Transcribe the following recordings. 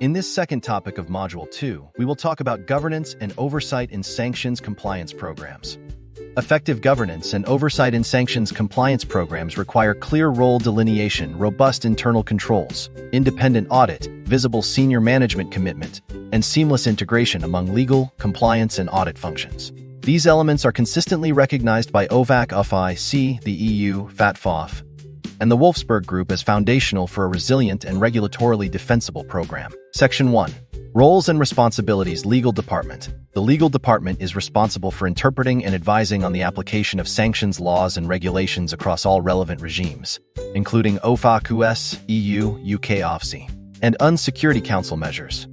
In this second topic of Module 2, we will talk about governance and oversight in sanctions compliance programs. Effective governance and oversight in sanctions compliance programs require clear role delineation, robust internal controls, independent audit, visible senior management commitment, and seamless integration among legal, compliance, and audit functions. These elements are consistently recognized by OFAC, OFSI, the EU, FATF, and the Wolfsberg Group as foundational for a resilient and regulatorily defensible program. Section 1. Roles and Responsibilities. Legal Department. The Legal Department is responsible for interpreting and advising on the application of sanctions laws and regulations across all relevant regimes, including OFAC US, EU, UK OFSI, and UN Council measures.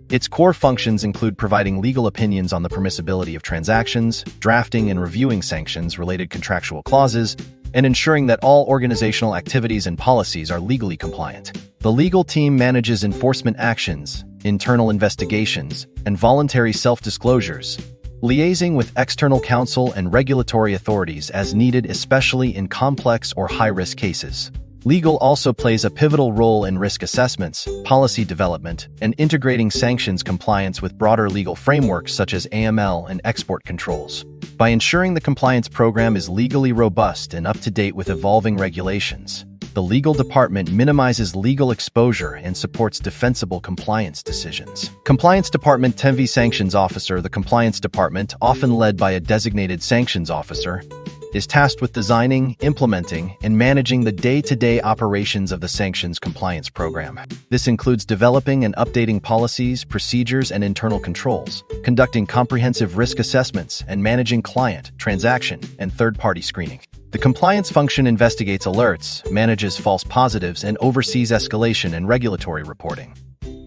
Its core functions include providing legal opinions on the permissibility of transactions, drafting and reviewing sanctions-related contractual clauses, and ensuring that all organizational activities and policies are legally compliant. The legal team manages enforcement actions, internal investigations, and voluntary self-disclosures, liaising with external counsel and regulatory authorities as needed, especially in complex or high-risk cases. Legal also plays a pivotal role in risk assessments, policy development, and integrating sanctions compliance with broader legal frameworks such as AML and export controls. By ensuring the compliance program is legally robust and up to date with evolving regulations, the legal department minimizes legal exposure and supports defensible compliance decisions. Compliance Department. TEMVI Sanctions Officer. The Compliance Department, often led by a designated sanctions officer, is tasked with designing, implementing, and managing the day-to-day operations of the sanctions compliance program. This includes developing and updating policies, procedures, and internal controls, conducting comprehensive risk assessments, and managing client, transaction, and third-party screening. The compliance function investigates alerts, manages false positives, and oversees escalation and regulatory reporting.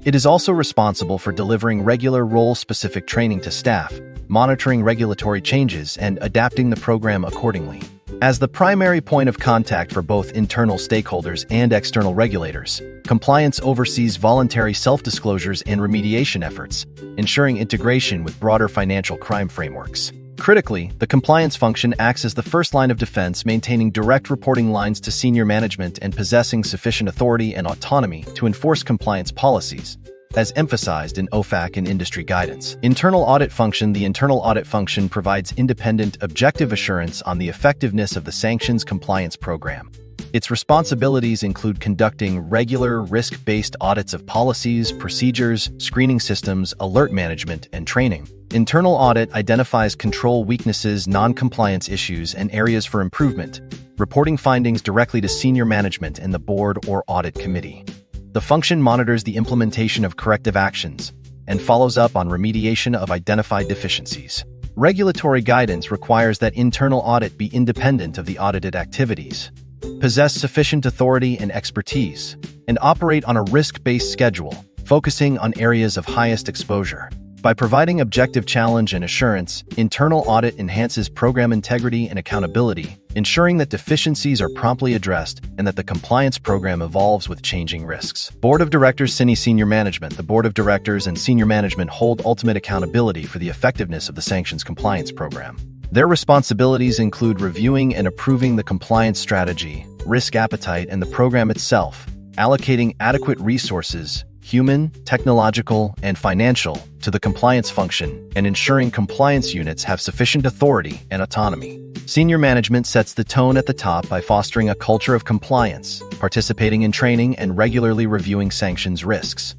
It is also responsible for delivering regular role-specific training to staff, monitoring regulatory changes, and adapting the program accordingly. As the primary point of contact for both internal stakeholders and external regulators, compliance oversees voluntary self-disclosures and remediation efforts, ensuring integration with broader financial crime frameworks. Critically, the compliance function acts as the first line of defense, maintaining direct reporting lines to senior management and possessing sufficient authority and autonomy to enforce compliance policies, as emphasized in OFAC and industry guidance. Internal Audit Function. The internal audit function provides independent, objective assurance on the effectiveness of the sanctions compliance program. Its responsibilities include conducting regular, risk-based audits of policies, procedures, screening systems, alert management, and training. Internal audit identifies control weaknesses, non-compliance issues, and areas for improvement, reporting findings directly to senior management and the board or audit committee. The function monitors the implementation of corrective actions and follows up on remediation of identified deficiencies. Regulatory guidance requires that internal audit be independent of the audited activities, possess sufficient authority and expertise, and operate on a risk-based schedule, focusing on areas of highest exposure. By providing objective challenge and assurance, internal audit enhances program integrity and accountability, ensuring that deficiencies are promptly addressed and that the compliance program evolves with changing risks. Board of Directors. Senior Management. The Board of Directors and senior management hold ultimate accountability for the effectiveness of the sanctions compliance program. Their responsibilities include reviewing and approving the compliance strategy, risk appetite, and the program itself, allocating adequate resources, human, technological, and financial, to the compliance function, and ensuring compliance units have sufficient authority and autonomy. Senior management sets the tone at the top by fostering a culture of compliance, participating in training, and regularly reviewing sanctions risks.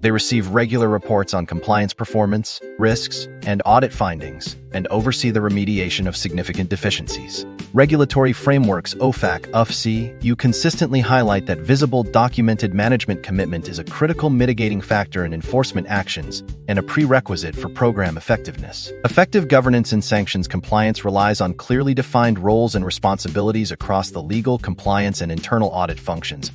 They receive regular reports on compliance performance, risks, and audit findings, and oversee the remediation of significant deficiencies. Regulatory frameworks. OFAC, OFSI, you consistently highlight that visible documented management commitment is a critical mitigating factor in enforcement actions and a prerequisite for program effectiveness. Effective governance in sanctions compliance relies on clearly defined roles and responsibilities across the legal, compliance, and internal audit functions,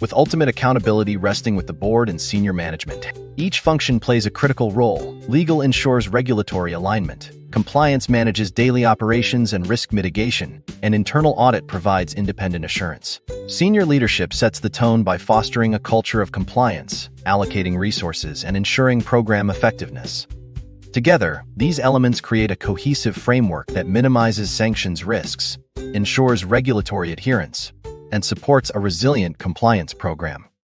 with ultimate accountability resting with the board and senior management. Each function plays a critical role. Legal ensures regulatory alignment. Compliance manages daily operations and risk mitigation, and internal audit provides independent assurance. Senior leadership sets the tone by fostering a culture of compliance, allocating resources, and ensuring program effectiveness. Together, these elements create a cohesive framework that minimizes sanctions risks, ensures regulatory adherence, and supports a resilient compliance program.